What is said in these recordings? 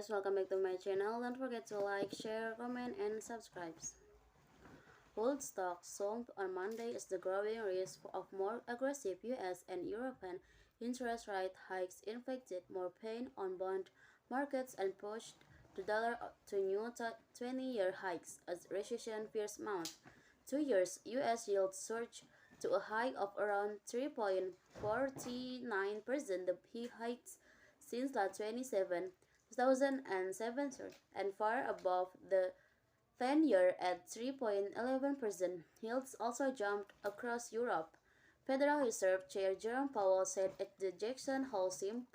guys, welcome back to my channel. Don't forget to like, share, comment, and subscribe. Gold stocks sold on Monday as the growing risk of more aggressive US and European interest rate hikes inflicted more pain on bond markets and pushed the dollar to new 20-year hikes as recession fears mount. 2 years US yields surged to a high of around 3.49%, the highest since the 2007 and far above the 10-year at 3.11%. Yields also jumped across Europe. Federal Reserve Chair Jerome Powell said at the Jackson Hole Symposium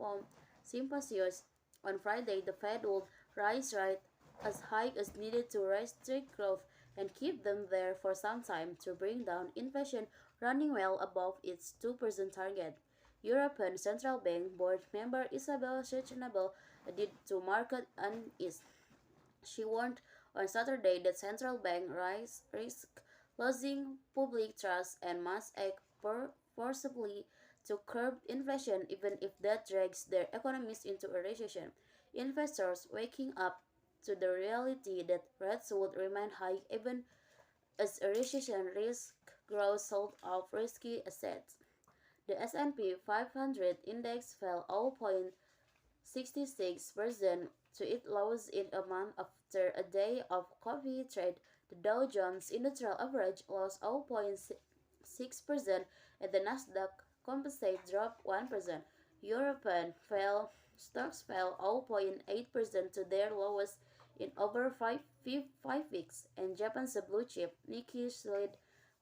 on Friday the Fed would raise rates as high as needed to restrict growth and keep them there for some time to bring down inflation running well above its 2% target. European Central Bank Board member Isabel Schnabel added to market unease. She warned on Saturday that central bank risk losing public trust and must act forcibly to curb inflation even if that drags their economies into a recession. Investors waking up to the reality that rates would remain high even as a recession risk grows sold off risky assets. The S&P 500 index fell 0.66% to its lows in a month after a day of coffee trade. The Dow Jones Industrial Average lost 0.6% and the Nasdaq Composite dropped 1%. European stocks fell 0.8% to their lowest in over five weeks, and Japan's blue chip Nikkei slid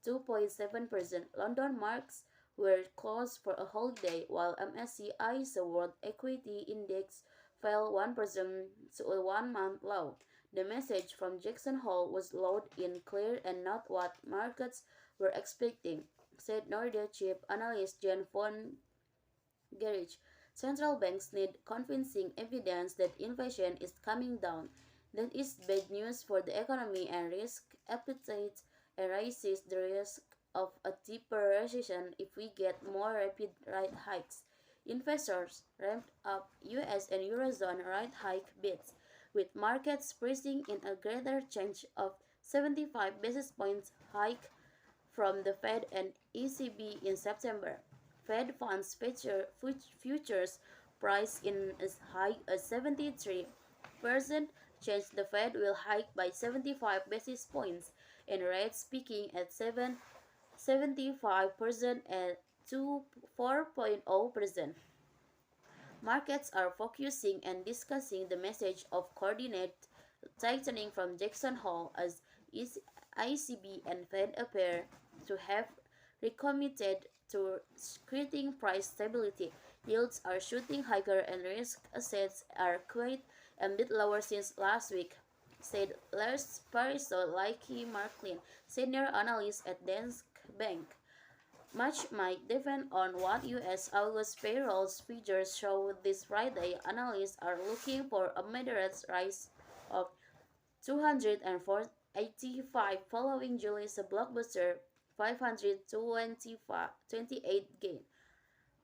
2.7%. London marks were closed for a holiday, while MSCI's World Equity Index fell 1% to a one-month low. The message from Jackson Hole was loud and clear and not what markets were expecting, said Nordea chief analyst Jan von Gerich. Central banks need convincing evidence that inflation is coming down. That is bad news for the economy and risk appetite and raises the risk of a deeper recession if we get more rapid rate hikes. Investors ramped up US and Eurozone rate hike bids, with markets pricing in a greater change of 75 basis points hike from the Fed and ECB in September. Fed funds futures priced in as high as 73% change the Fed will hike by 75 basis points and rates peaking at 75% and to 4.0%. Markets are focusing and discussing the message of coordinated tightening from Jackson Hole as ECB and Fed appear to have recommitted to creating price stability. Yields are shooting higher and risk assets are quite a bit lower since last week, said Lars Pariso Laiki Marklin, senior analyst at Danske Bank. Much might depend on what U.S. August payrolls figures show this Friday. Analysts are looking for a moderate rise of 285 following July's blockbuster 528 gain.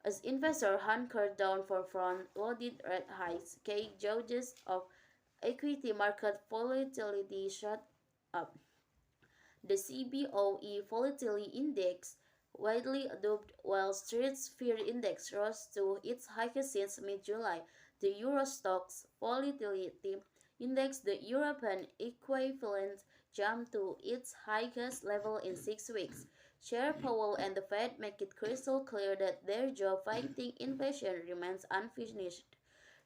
As investors hunker down for front-loaded rate hikes, key gauges of equity market volatility shot up. The CBOE Volatility Index, widely adopted Wall Street's Fear Index, rose to its highest since mid-July. The Euro Stoxx Volatility Index, the European equivalent, jumped to its highest level in 6 weeks. Chair Powell and the Fed make it crystal clear that their job fighting inflation remains unfinished.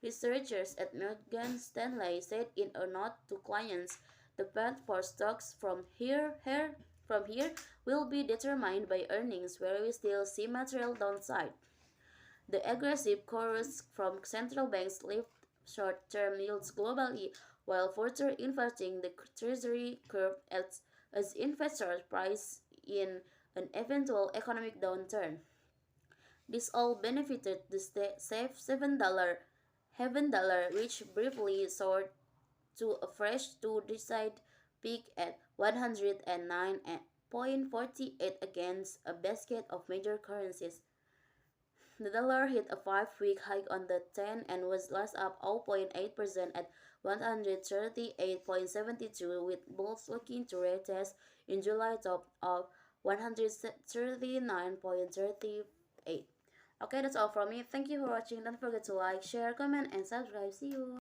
Researchers at Morgan Stanley said in a note to clients, the path for stocks from here will be determined by earnings, where we still see material downside. The aggressive chorus from central banks lift short-term yields globally, while further inverting the treasury curve as investors price in an eventual economic downturn. This all benefited the safe $7 which briefly soared to a fresh two-decade peak at 109.48 against a basket of major currencies. The dollar hit a 5-week high on the 10 and was last up 0.8% at 138.72, with bulls looking to retest in July top of 139.38. Okay, that's all from me. Thank you for watching. Don't forget to like, share, comment, and subscribe. See you.